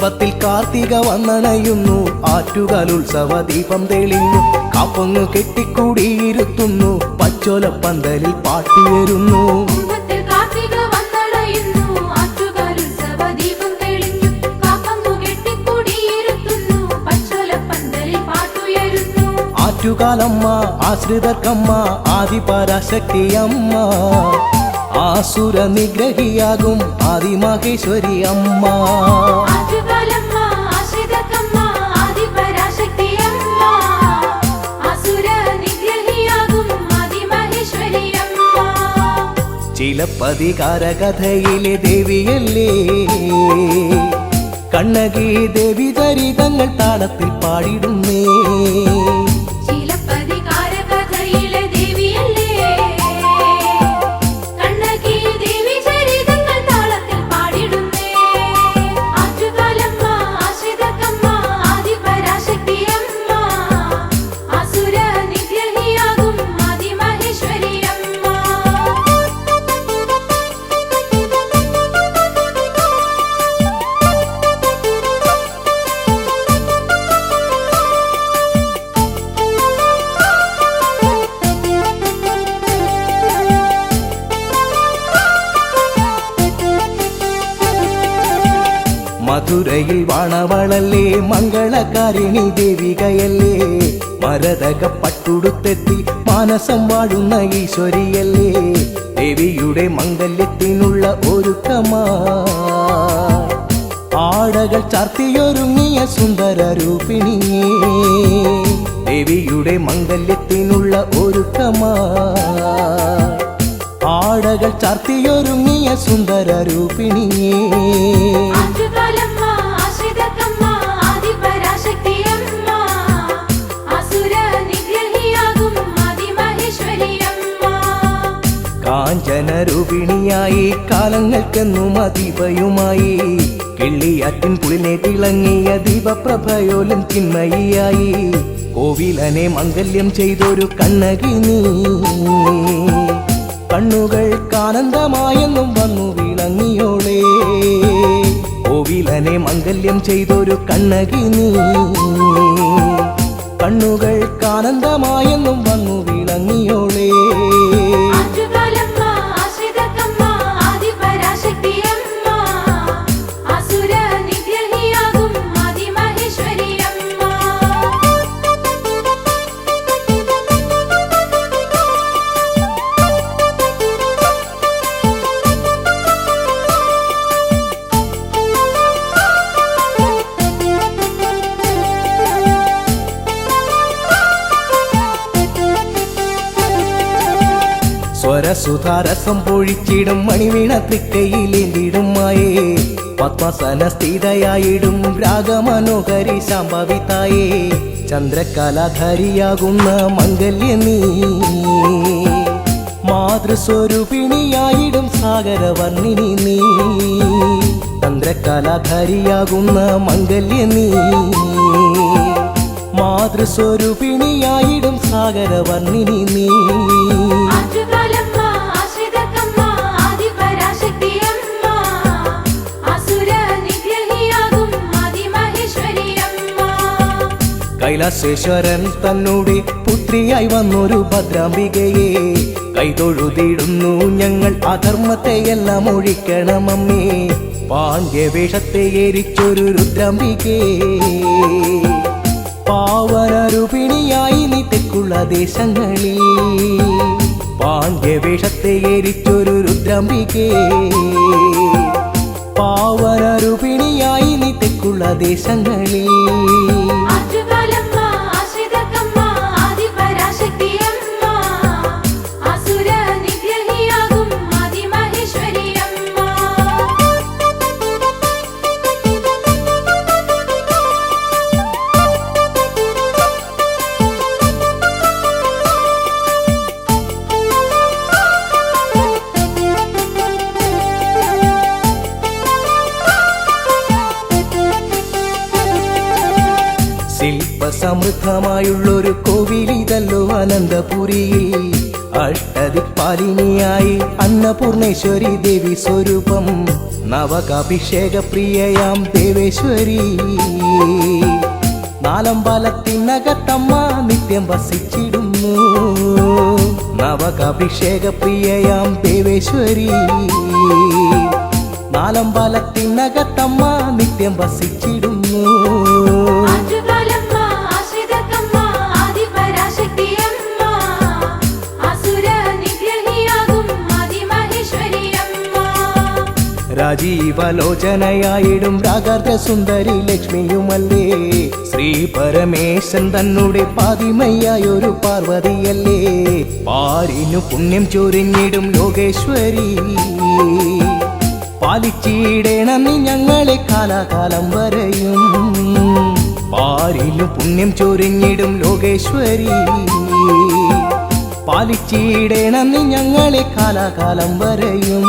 കുംഭത്തിൽ കാർത്തിക വന്നണയുന്നു, ആറ്റുകാലുത്സവ ദീപം തെളിഞ്ഞു, കാപ്പങ്ങ് കെട്ടിക്കൂടിയിരുത്തുന്നു, പച്ചോലപ്പന്തലിൽ പാട്ടുയരുന്നു. ആറ്റുകാലമ്മ ആശ്രിതർക്കമ്മ ആദിപരാശക്തിയമ്മ, ആസുര നിഗ്രഹിയാകും ആദിമഹേശ്വരി അമ്മ. ചിലപ്പതികാരകഥയിലെ ദേവിയല്ലേ കണ്ണകി, ദേവി ചരിതങ്ങൾ താളത്തിൽ പാടിടുന്നേ. മധുരയിൽ വാണവളല്ലേ മംഗളകാരിണി ദേവികയല്ലേ, മരതക പട്ടുടുത്തെത്തി മാനസം വാഴുന്ന ഈശ്വരിയല്ലേ, ദേവിയുടെ മംഗല്യത്തിനുള്ള ഒരുക്കമാ ആടകൾ ചാർത്തിയൊരുങ്ങിയ സുന്ദര രൂപിണിയേ, ദേവിയുടെ മംഗല്യത്തിനുള്ള ഒരുക്കമാ ആടകൾ ചാർത്തിയൊരുങ്ങിയ സുന്ദര രൂപിണിയേ. കാഞ്ചന രൂപിണിയായി കാലങ്ങൾക്കെന്നും അതിപയുമായി, കിള്ളിയാറ്റിൻ കുളിനെ തിളങ്ങിയ ദീപപ്രഭയോലും ചിന്മയിയായി, കോവിലനെ മംഗല്യം ചെയ്തൊരു കണ്ണകി നീ, കണ്ണുകൾക്കാനന്ദമായെന്നും വന്നു വിളങ്ങിയോളേ, കോവിലനെ മംഗല്യം ചെയ്തൊരു കണ്ണകി നീ, കണ്ണുകൾക്കാനന്ദമായെന്നും വന്നു വിളങ്ങിയോളേ. സ്വരസുധാരസം പൊഴിച്ചിടും മണിവീണ തൃക്കൈയിലേന്തിടും മായേ, പത്മസന സ്ഥിതയായിടും രാഗമനോഹരി ശാംഭവിതായേ, ചന്ദ്രകലാധരിയാകുന്ന മംഗല്യ നീ, മാതൃസ്വരൂപിണിയായിടും സാഗരവർണ്ണിനി നീ, ചന്ദ്രകലാധരിയാകുന്ന മംഗല്യ നീ, മാതൃസ്വരൂപിണിയായിടും സാഗരവർണ്ണിനി നീ. കൈലാസേശ്വരൻ തന്നോടെ പുത്രിയായി വന്നൊരു ഭദ്രാംബികയെ, കൈതൊഴുതിടുന്നു ഞങ്ങൾ അധർമ്മത്തെയെല്ലാം ഒഴിക്കണമമ്മേ, പാണ്ഡ്യവേഷത്തെ എരിച്ചൊരു രുദ്രാംബികേ, പാവനരൂപിണിയായി നീ തെക്കുള്ള ദേശങ്ങളിൽ, പാണ്ഡ്യവേഷത്തെ എരിച്ചൊരു രുദ്രാംബികേ, പാവനരൂപിണിയായി നീ തെക്കുള്ള ദേശങ്ങളിൽ. ശില്പസമൃദ്ധമായുള്ളൊരു കോവിലിതല്ലോ അനന്തപുരിയിൽ, അഷ്ടദിക്പാലിനിയായി അന്നപൂർണേശ്വരി ദേവി സ്വരൂപം നവകാഭിഷേക പ്രിയയാം ദേവേശ്വരി നാലമ്പലത്തിനകത്തമ്മ നിത്യം വസിച്ചിടുന്നു നവകാഭിഷേക പ്രിയയാം ദേവേശ്വരി നാലമ്പലത്തിനകത്തമ്മ നിത്യം വസിച്ചിടുന്നു രാജീവലോചനയായിടും രാഗാർദ്ര സുന്ദരി ലക്ഷ്മിയുമല്ലേ ശ്രീ പരമേശൻ തന്നെ പാതിമയ്യായൊരു പാർവതിയല്ലേ പാരിനു പുണ്യം ചൊരിഞ്ഞിടും ലോകേശ്വരി പാലിച്ചിടേണം നീ ഞങ്ങളെ കാലാകാലം വരെയും പാരിനു പുണ്യം ചൊരിഞ്ഞിടും ലോകേശ്വരി പാലിച്ചിടേണം നീ ഞങ്ങളെ കാലാകാലം വരെയും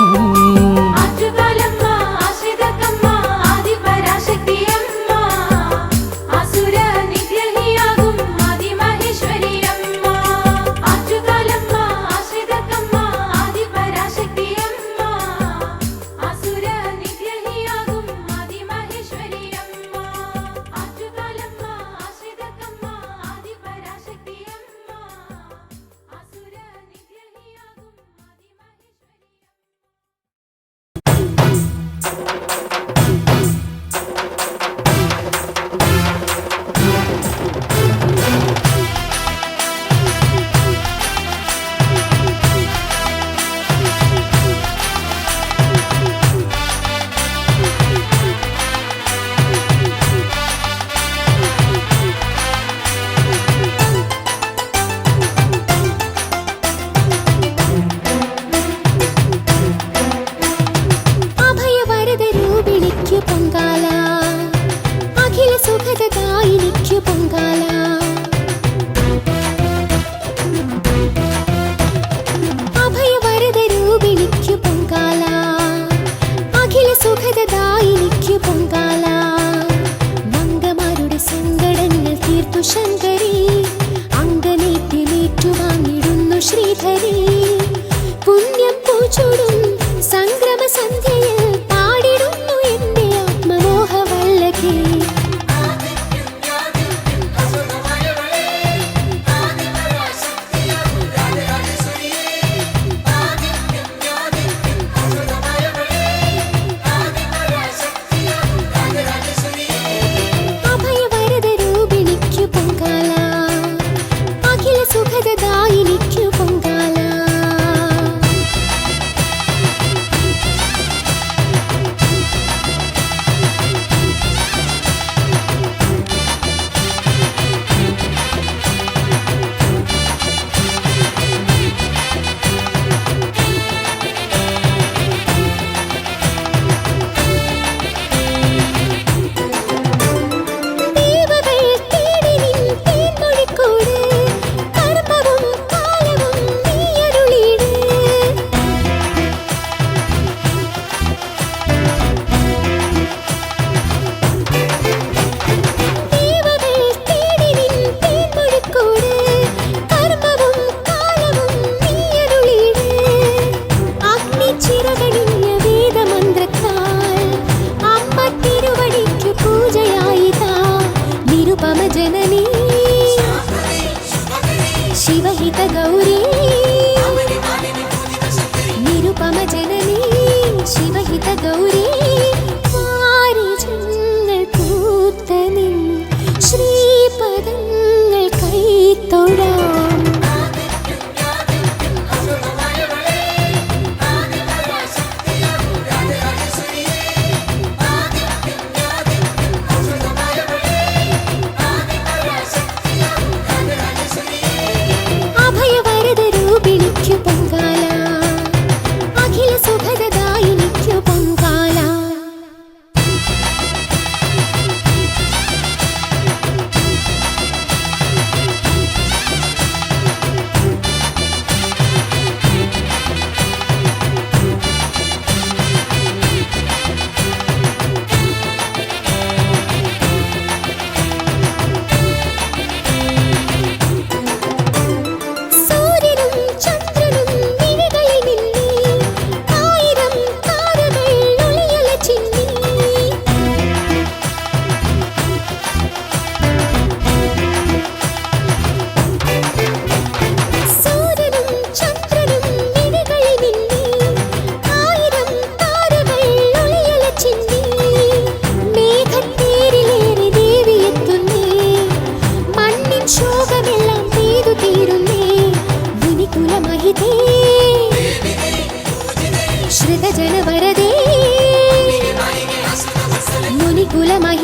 പൊങ്കാല അഖില സുഖദായിനിക്കു പൊങ്കാല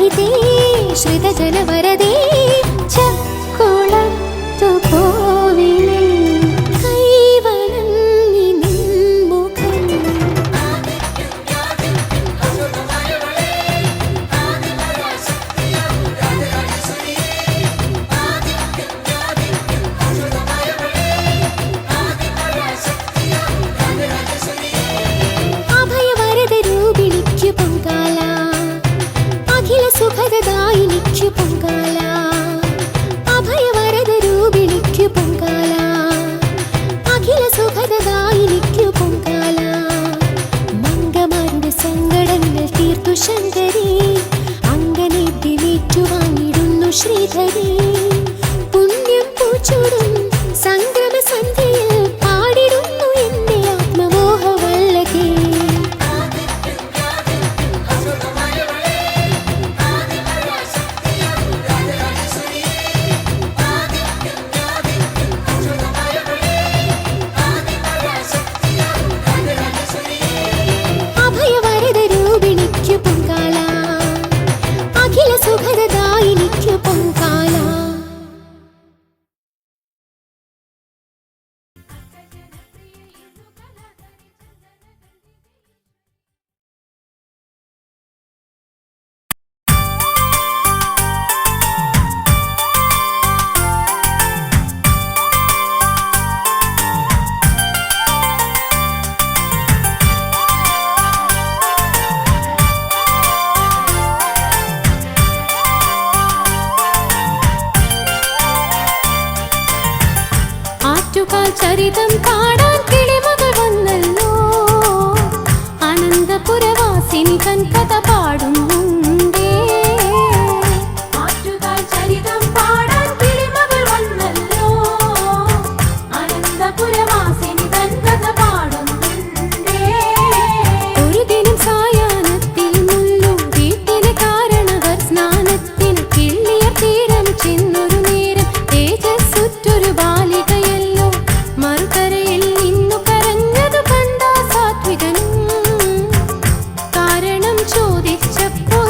സരിതേ ശ്രിതജനവരദേ ചക്കുളത്തു കോവിലേ കൈവണങ്ങി നിൻമുഖം അഭയവരദരൂപിണിക്കു പൊങ്കാല അഖില സുഖദദായിനിക്കു പൊങ്കാല അഭയവരദരൂപിണിക്കു പൊങ്കാല അഖില സുഖദദായിനിക്കു പൊങ്കാല മംഗമാരുടെ സങ്കടങ്ങൾ തീർത്തു ശങ്കരി അങ്ങനെ ദിനേറ്റുവാങ്ങിടുന്നു ശ്രീധരി പുണ്യം പൂച്ചൂടും സംഗമ സന്ധ്യയിൽ പാടിടുന്നു എന്റെ ആത്മമോഹവല്ലകേ അഭയവരദരൂപിണിക്കു പൊങ്കാല അഖില സുഖദദായിനിക്കു പൊങ്കാല ആറ്റുകാൽ ചരിതം പാടാൻ കിളിമകൾ വന്നല്ലോ അനന്തപുരവാസിനി തൻ കഥ പാടുന്നുണ്ടേ ആറ്റുകാൽ ചരിതം പാടാൻ കിളിമകൾ വന്നല്ലോ അനന്തപുരവാസിനി തൻ കഥ പാടുന്നുണ്ടേ ഒരു ദിനം സായാഹ്നത്തിൽ മുല്ലു വീട്ടിലെ കാരണവർ സ്നാനത്തിന് കിള്ളിയർ തീരം ചെന്നൊരു നേരം തേജസ്സുറ്റൊരു ബാലികയല്ലോ മറുകരയിൽ നിന്നു കരഞ്ഞതു കണ്ട സാത്വികനും കാരണം ചോദിച്ചപ്പോൾ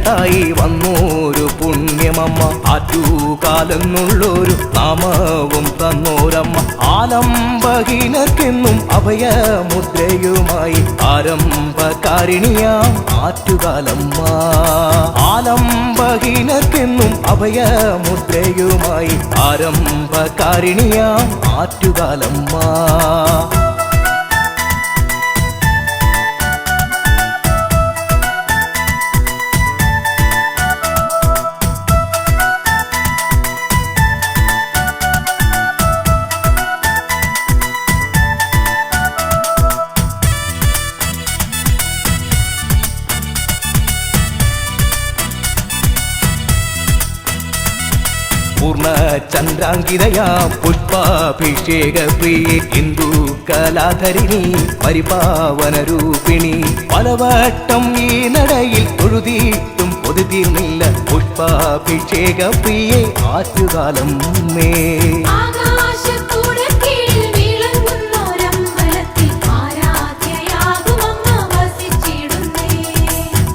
കൂട്ടായി വന്നോരു പുണ്യമമ്മ, ആറ്റുകാലെന്നുള്ളൊരു നാമവും തന്നോരമ്മ, ആലംബഹീനർക്കെന്നും അഭയമുദ്രയുമായി ആരംഭകാരിണിയാം ആറ്റുകാലമ്മ, ആലംബഹീനർക്കെന്നും അഭയമുദ്രയുമായി ആരംഭകാരിണിയാം ആറ്റുകാലമ്മ. പൂർണ്ണചന്ദ്രാങ്കിതയാ പുഷ്പാഭിഷേക പ്രിയേ ഹിന്ദു കലാധരിണി പരിപാവനരൂപിണി, പലവട്ടം ഈ നടയിൽ തൊഴുതിയിട്ടും പൊതുതീർന്നില്ല പുഷ്പാഭിഷേക പ്രിയേ ആറ്റുകാലമ്മേ.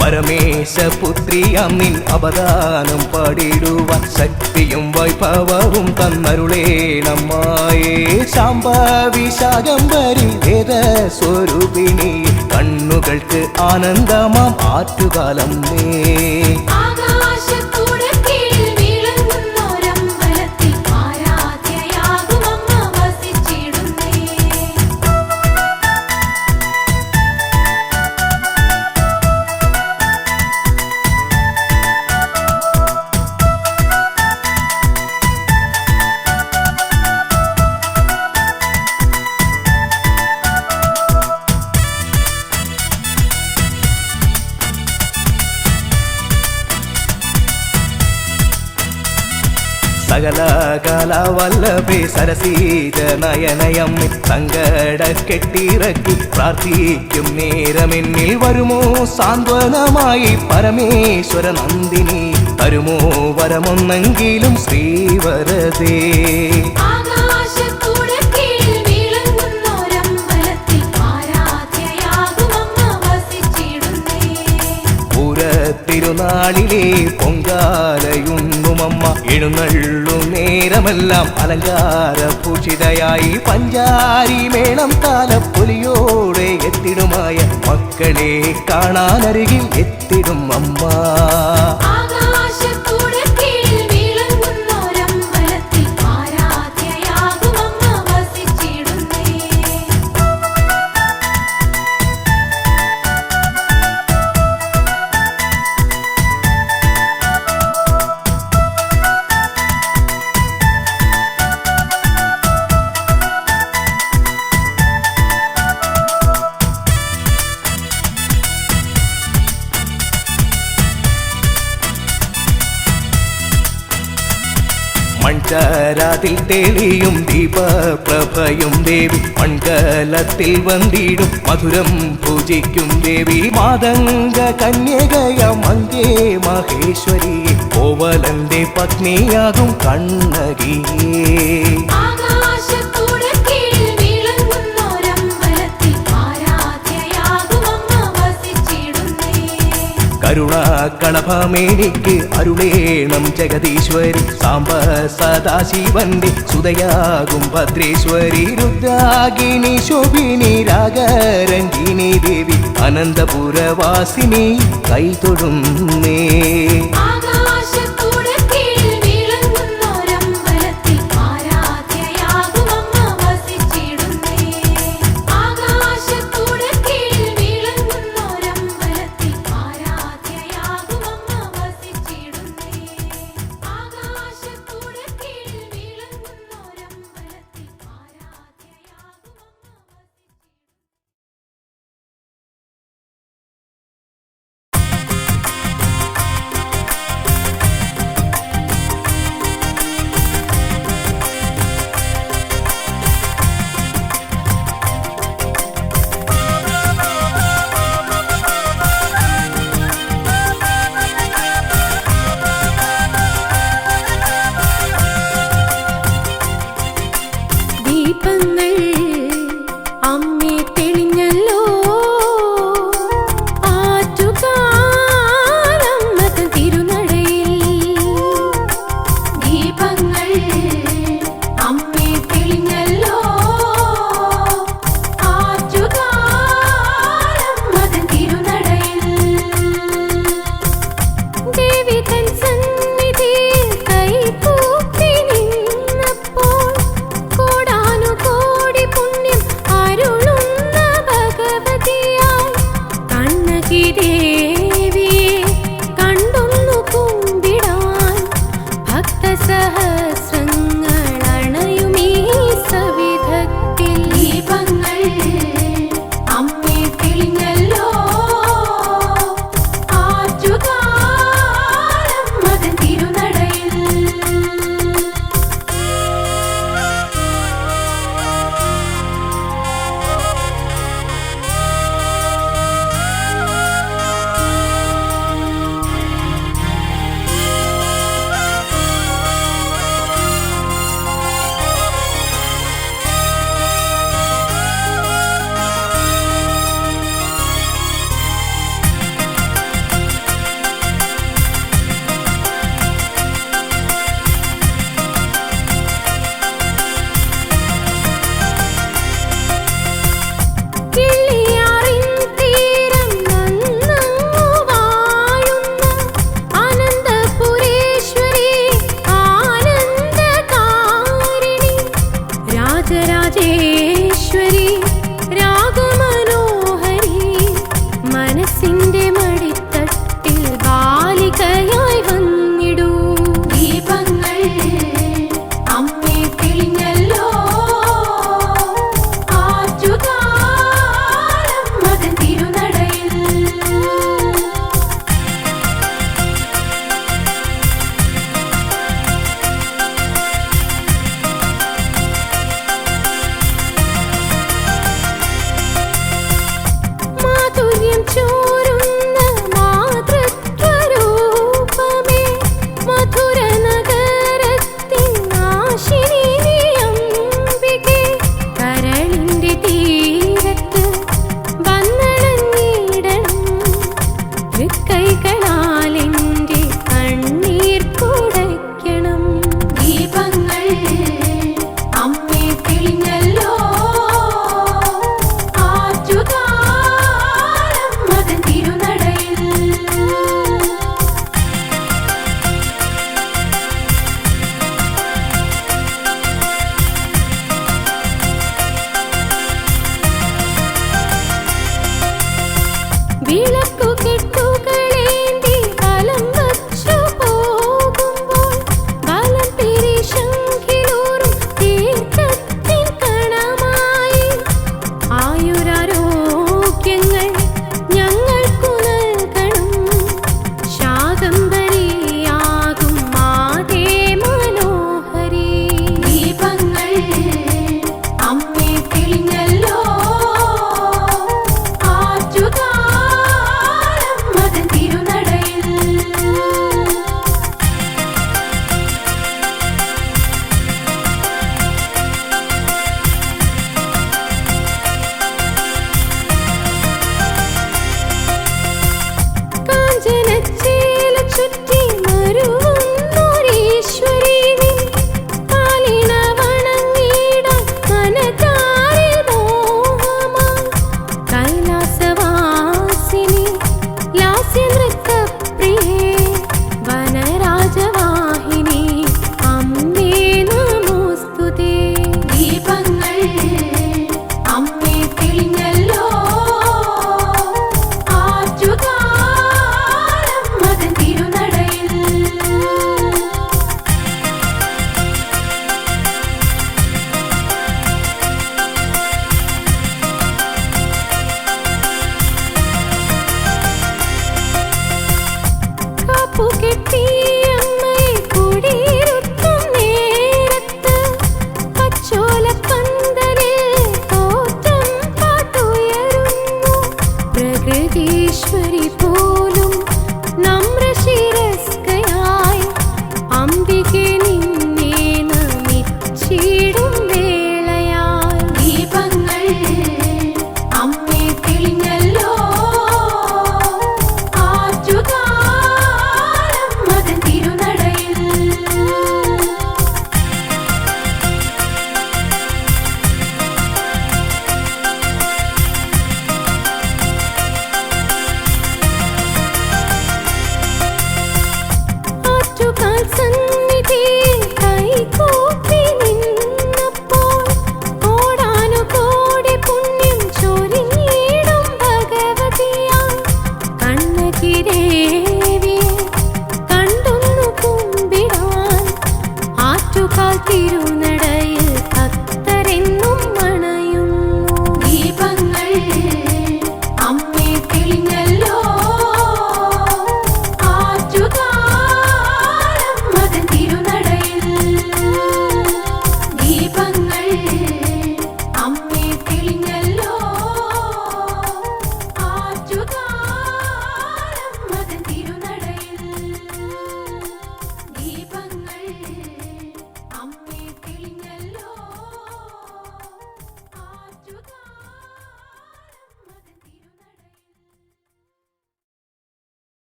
പരമേശപുത്രിയാം നിൻ അവദാനം പാടിടുവാൻ ശക്തിയും വൈഭവവും തന്നരുളേണമ്മായേ. ശാംഭവി ശാകംഭരി വേദസ്വരൂപിണി, കണ്ണുകൾക്ക് ആനന്ദമാം ആറ്റുകാലമ്മേ. സകല കലാവല്ലഭേ സരസീജ നയനയമ്മേ, സങ്കട കെട്ടിറക്കി പ്രാർത്ഥിക്കും നേരമെന്നിൽ വരുമോ സാന്ത്വനമായി പരമേശ്വര നന്ദിനി, തരുമോ വരമൊന്നെങ്കിലും ശ്രീവരദേ. തിരുനാളിലെ പൊങ്കാലയുണ്ണുമമ്മ, എഴുന്നള്ളു നേരമെല്ലാം അലങ്കാര പൂഷിതയായി പഞ്ചാരി മേളം താലപ്പൊലിയോടെ എത്തിടുമായ മക്കളെ കാണാനരികിൽ എത്തിടും അമ്മ. മൺചരാതിൽ തെളിയും ദീപപ്രഭയും ദേവി, മൺകലത്തിൽ വന്നിടും മധുരം പൂജിക്കും ദേവി, മാതംഗ കന്യകയാം അങ്കേ മഹേശ്വരി, കോവലന്റെ പത്നിയാകും കണ്ണകിയേ. കരുണാകളഭമേനിക്ക് അരുളേണം ജഗദീശ്വരി, സാംബ സദാശിവന്റെ സുതയാകും ഭദ്രേശ്വരി, രുദ്രാഗിനി ശോഭിനി രാഗരഞ്ജിനി ദേവി, അനന്തപുരവാസിനി കൈതൊടുന്നേ.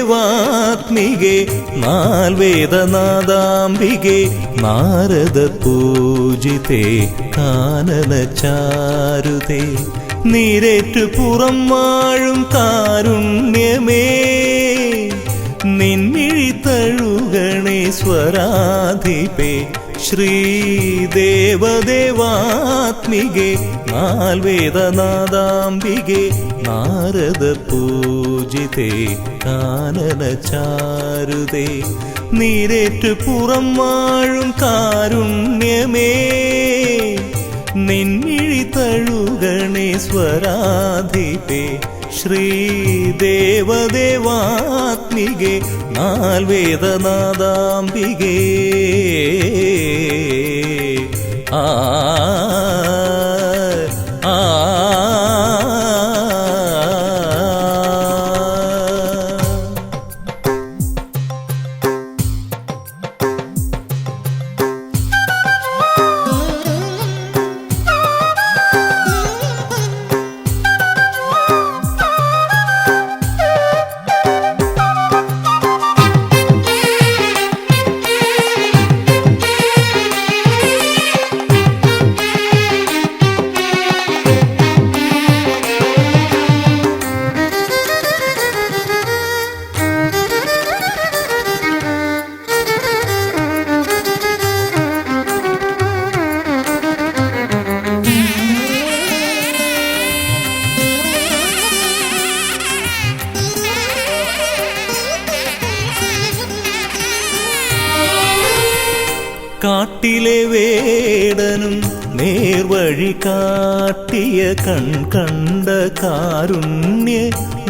ശ്രീദേവദേവാത്മികെ നാൽവേദനാദാംബികെ നാരദ പൂജിതേ കാനനചാരുതേ നീരേറ്റു പുറം വാഴും കാരുണ്യമേ നിൻമിഴി തഴുകണേ സ്വരാധിപേ ശ്രീദേവദേവാത്മികെ നാൽവേദനാദാംബികെ നാരദ പൂജിതേ കാനനചാരുതേ നീരേറ്റു പുറം വാഴും കാരുണ്യമേ നിൻമിഴി തഴുകണേ സ്വരാധിപേ ശ്രീദേവദേവാത്മികെ നാൽവേദനാദാംബികേ ആ ആ കാട്ടിലെ വേടനും നേർവഴി കാട്ടിയ കണ്ട കാരുണ്യ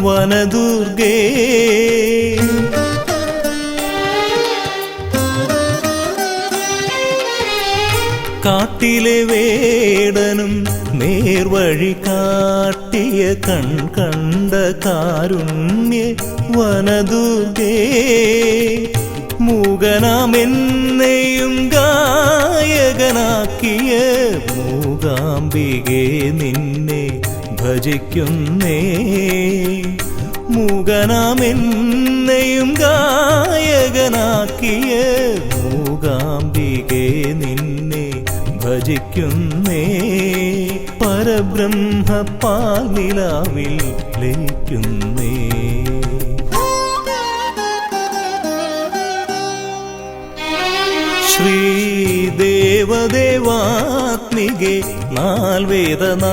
വനദുർഗേ കാട്ടിലെ വേടനും നേർവഴി കാട്ടിയ കണ്ട കാരുണ്യ വനദുർഗേ മൂകനാമെന്നെയും ഗായകനാക്കിയ മൂകാംബികെ നിന്നെ ഭജിക്കുന്നേ മൂകനാമെന്നെയും ഗായകനാക്കിയ മൂകാംബികെ നിന്നെ ഭജിക്കുന്നേ പരബ്രഹ്മ പാൽനിലാവിൽ ലയിക്കുന്നേ ശ്രീദേവദേവാത്മികെ നാൽവേദനാദാംബികെ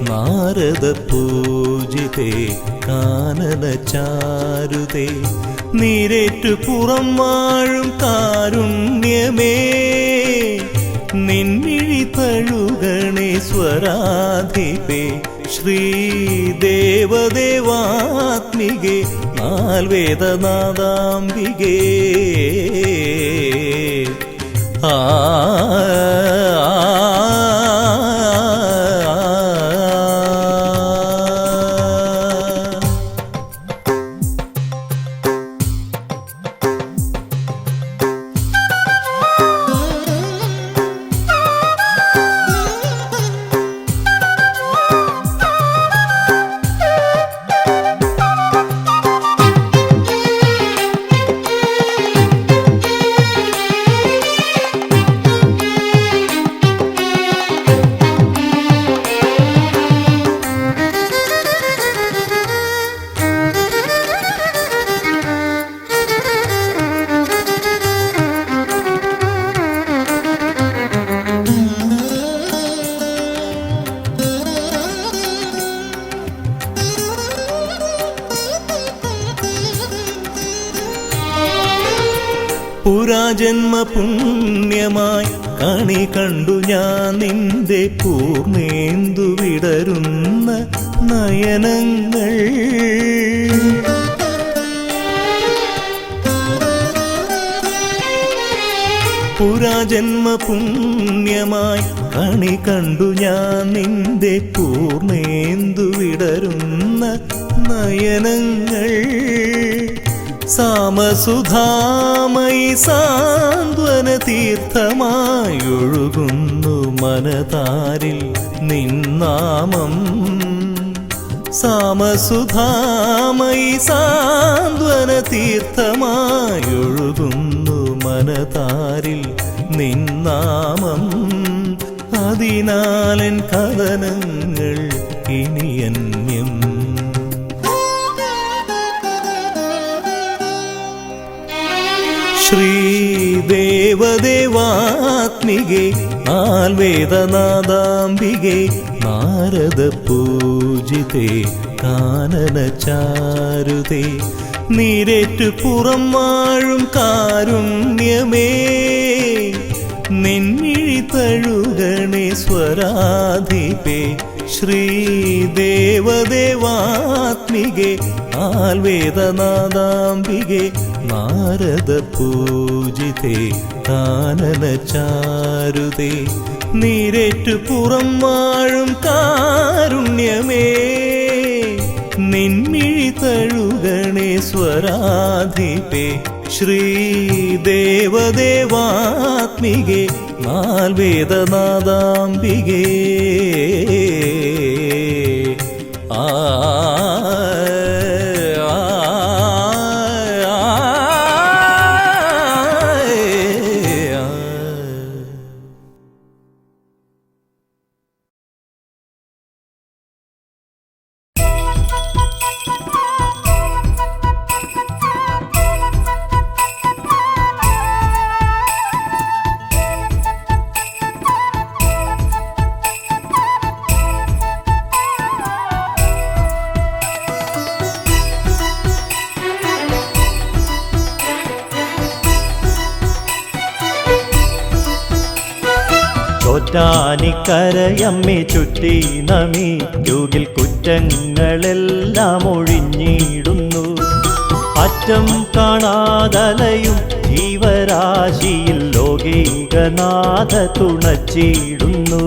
നാരദ പൂജിതേ കാനനചാരുതേ നീരേറ്റു പുറം വാഴും കാരുണ്യമേ നിൻമിഴി തഴുകണേ സ്വരാധിപേ ശ്രീദേവദേവാത്മികെ നാൽവേദനാദാംബികേ ആ പുരാജന്മ പുണ്യമായി കണി കണ്ടു ഞാൻ നിന്റെ പൂർണ്ണേന്ദു വിടരുന്ന നയനങ്ങൾ പുരാജന്മ പുണ്യമായി കണി കണ്ടു ഞാൻ നിന്റെ പൂർണ്ണേന്ദു വിടരുന്ന നയനങ്ങൾ സാമസുധാമയി സാന്ത്വന തീർത്ഥമായൊഴുകുന്നു മനതാരിൽ നിന്നാമം സാമസുധാമയി സാന്ത്വന തീർത്ഥമായൊഴുകുന്നു മനതാരിൽ നിന്നാമം അതിനാലൻ കഥനങ്ങൾ ഇനിയന്യം ശ്രീദേവദേവാത്മികെ നാൽവേദനാദാംബികെ നാരദ പൂജിതേ കാനനചാരുതേ നീരേറ്റു പുറം വാഴും കാരുണ്യമേ നിൻമിഴി തഴുകണേ സ്വരാധിപേ ശ്രീദേവദേവാത്മികെ ആൽവേദനാദാംബികെ നാരദ പൂജിതേ കാനനചാരുതേ നീരേറ്റു പുറം വാഴും കാരുണ്യമേ നിൻമിഴി തഴുകണേ സ്വരാധിപേ ശ്രീദേവദേവാത്മികെ നാൽവേദനാദാംബികേ ആ ചോറ്റാനിക്കരയമ്മേ ചുറ്റി നമിക്കുകിൽ കുറ്റങ്ങളെല്ലാം ഒഴിഞ്ഞിടുന്നു. അറ്റം കാണാതലയും ജീവരാശിയിൽ ലോകൈകനാഥ തുണച്ചിടുന്നു.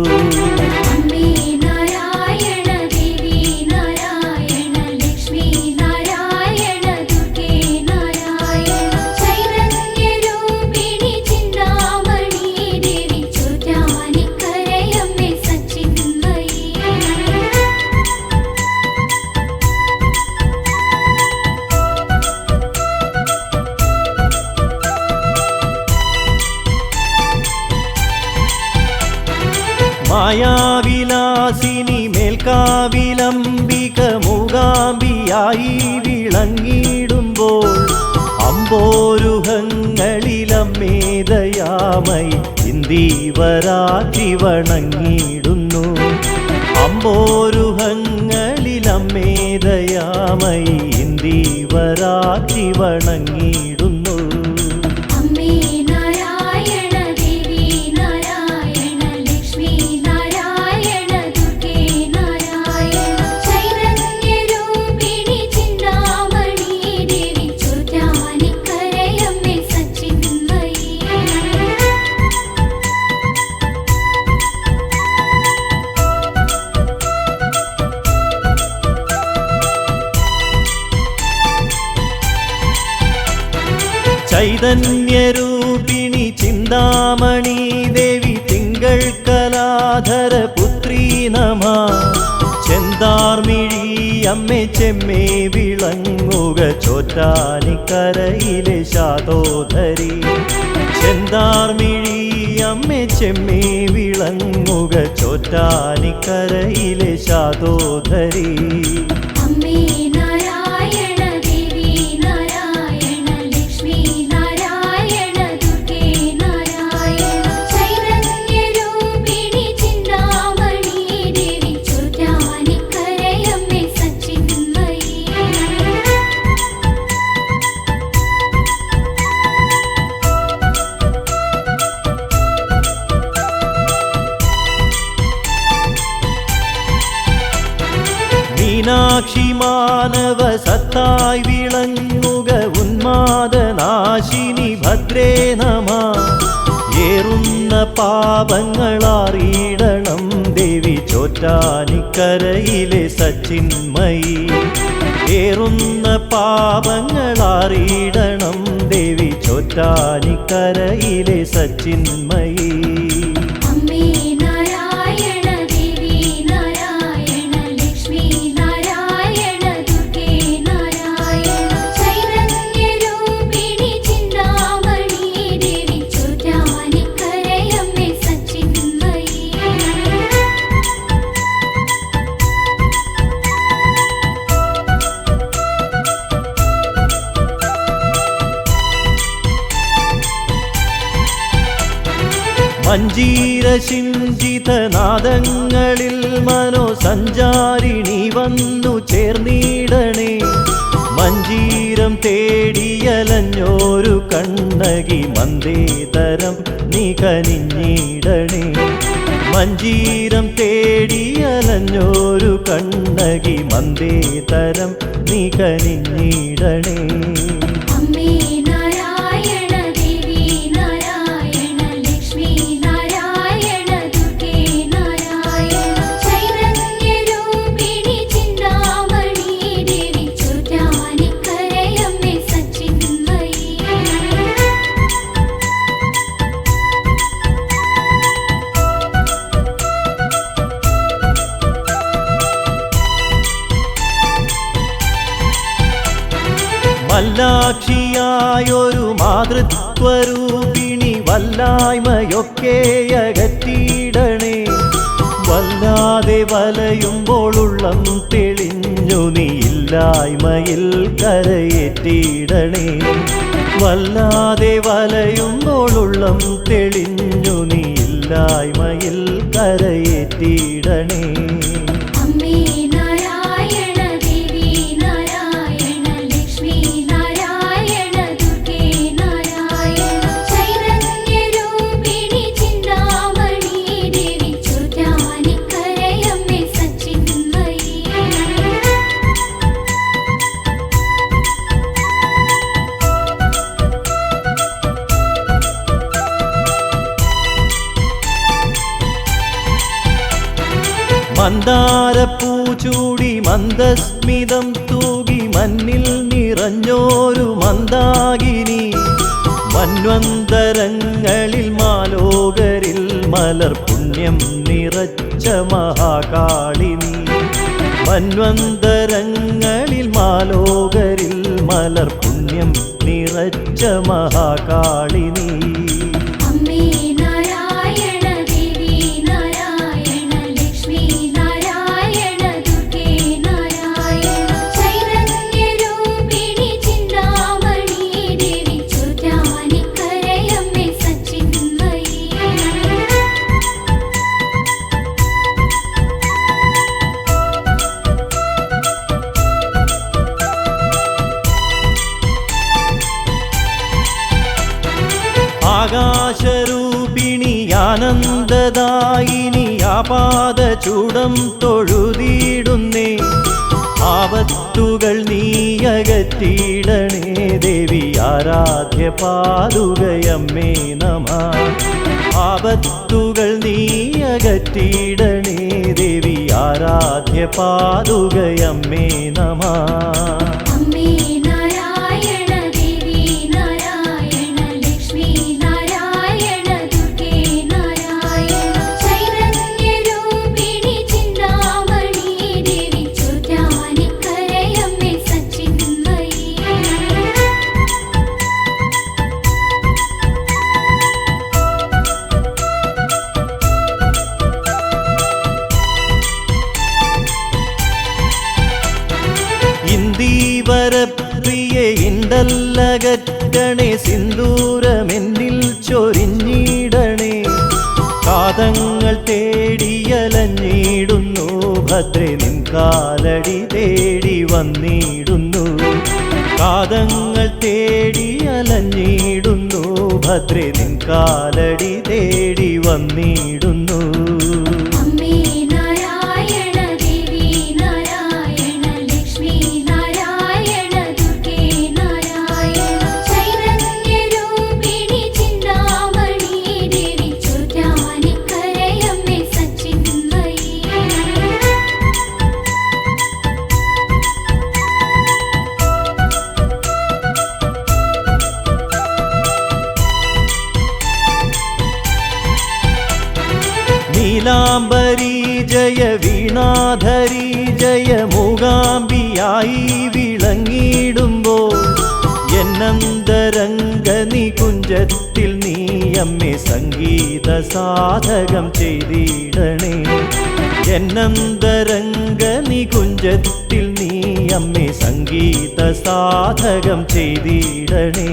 മായാവിലാസിനി മേൽക്കാവിലംബിക മൂകാംബിയായി വിളങ്ങിടുമ്പോൾ അമ്പ അമ്പോരുഹങ്ങളിലമ്മേദയാമയി ഇന്ദീവരാറ്റി വണങ്ങിടുന്നു. അമ്പോരുഹങ്ങളിലമ്മേദയാമയി ഇന്ദീവരാറ്റി വണങ്ങിടുന്നു. അമ്മേ നാരായണ ദേവി നാരായണ ലക്ഷ്മി നാരായണ ദുർഗേ നാരായണ ചൈതന്യരൂപിണി ചിന്താമണി ദേവി ചോറ്റാനിക്കരയമ്മേ സച്ചിന്മയി. ചൈതന്യരൂപിണി ചിന്താമണി ദേവി തിങ്കൾ കലാധര പുത്രീ നമ. ചെന്താർമിഴി അമ്മേ ചെമ്മേ വിളങ്ങുക ചോറ്റാനിക്കരയിലെ ശാതോധരി. ചെന്താർമിഴി അമ്മേ ചെമ്മേ വിളങ്ങുക ചോറ്റാനിക്കരയിലെ ശാതോധരി. അമ്മേ നാരായണ ദേവി നാരായണ ലക്ഷ്മി നാരായണ ദുർഗേ നാരായണ ചൈതന്യരൂപിണി ചിന്താമണി ദേവി ചോറ്റാനിക്കരയമ്മേ സച്ചിന്മയി. മീനാക്ഷി മാനവ സത്തായി വിളങ്ങുക ഉന്മാദനാശിനി ഭദ്രേ നമ. ഏറുന്ന പാപങ്ങളറിയിടണം ദേവി ചോറ്റാനിക്കരയിലെ സച്ചിന്മയി. ഏറുന്ന പാപങ്ങളറിയിടണം ദേവി ചോറ്റാനിക്കരയിലെ സച്ചിന്മയി. അമ്മേ നാരായണ ദേവി നാരായണ ലക്ഷ്മി നാരായണ ദുർഗേ നാരായണ ചൈതന്യരൂപിണി ചിന്താമണി ദേവി ചോറ്റാനിക്കരയമ്മേ സച്ചിന്മയി. മഞ്ജീരശിഞ്ചിതനാദങ്ങളിൽ മനോസഞ്ചാരിണി വന്നു ചേർന്നിടണേ. മഞ്ജീരം തേടിയലഞ്ഞോരു കണ്ണകി മന്ദേതരം നീ കനിഞ്ഞിടണേ. മഞ്ജീരം തേടിയലഞ്ഞോരു കണ്ണകി മന്ദേതരം നീ കനിഞ്ഞിടണേ. അമ്മേ നാരായണ ദേവി നാരായണ ലക്ഷ്മി നാരായണ ദുർഗേ നാരായണ ചൈതന്യരൂപിണി ചിന്താമണി ദേവി ചോറ്റാനിക്കരയമ്മേ സച്ചിന്മയി. വല്ലാക്ഷിയായൊരു മാതൃത്വരൂപിണി വല്ലായ്മയൊക്കെ അകറ്റിയിടണേ. വല്ലാതെ വലയുമ്പോൾ ഉള്ളം തെളിഞ്ഞു നീ ഇല്ലായ്മയിൽ കരയേറ്റിയിടണേ. വല്ലാതെ വലയുമ്പോൾ ഉള്ളം തെളിഞ്ഞു നീ ഇല്ലായ്മയിൽ കരയേറ്റിയിടണേ. അമ്മേ നാരായണ ദേവി നാരായണ ലക്ഷ്മി നാരായണ ദുർഗേ നാരായണ ചൈതന്യരൂപിണി ചിന്താമണി ദേവി ചോറ്റാനിക്കരയമ്മേ സച്ചിന്മയി. മന്ദാരപ്പൂ ചൂടി മന്ദസ്മിതം തൂകി മഞ്ഞിൽ നിറഞ്ഞോരു മന്ദാകിനി. മന്വന്തരങ്ങളിൽ മാലോകരിൽ മലർ പുണ്യം നിറച്ച മഹാകാളിനി. മന്വന്തരങ്ങളിൽ മാലോകരിൽ മലർ പുണ്യം നിറച്ച മഹാകാളിനി. അമ്മേ നാരായണ ദേവി നാരായണ ലക്ഷ്മി നാരായണ ദുർഗേ നാരായണ ചൈതന്യരൂപിണി ചിന്താമണി ദേവി ആകാശരൂപിണി ആനന്ദദായിനി ആപാദചൂടം തൊഴുതിടുന്നേ ആപത്തുകൾ നീയകറ്റിടണേ ദേവി ആരാധ്യ പാദുകയമ്മേ നമഃ ആപത്തുകൾ നീയകറ്റിടണേ ദേവി ആരാധ്യ പാദുകയമ്മേ നമഃ അമ്മേ നാരായണ ദേവി നാരായണ ലക്ഷ്മി നാരായണ ദുർഗേ നാരായണ ചൈതന്യരൂപിണി ചിന്താമണി ദേവി ചോറ്റാനിക്കരയമ്മേ സച്ചിന്മയീ ഇന്ദീവരപ്രിയെ ഇണ്ടല്ലകറ്റണേ സിന്ദൂരമെന്നിൽ ചൊരിഞ്ഞിടണേ കാതങ്ങൾ തേടിയലഞ്ഞിടുന്നു ഭദ്രേ നിൻ കാലടി തേടി വന്നിടുന്നു കാതങ്ങൾ തേടിയലഞ്ഞിടുന്നു ഭദ്രേ നിൻ കാലടി തേടി വന്നിടുന്നു അമ്മേ നാരായണ ദേവി നാരായണ ലക്ഷ്മി നാരായണ ദുർഗേ നാരായണ ചൈതന്യരൂപിണി ചിന്താമണി ദേവി ചോറ്റാനിക്കരയമ്മേ സച്ചിന്മയീ നീലാംബരി ജയ വീണാധരി ജയ മൂകാംബിയായി വിളങ്ങിടുമ്പോൾ എന്നന്തരംഗ നികുഞ്ചത്തിൽ നീ അമ്മേ സംഗീത സാധകം ചെയ്തിടണേ എന്നന്തരംഗ നികുഞ്ചത്തിൽ നീ അമ്മേ സംഗീത സാധകം ചെയ്തിടണേ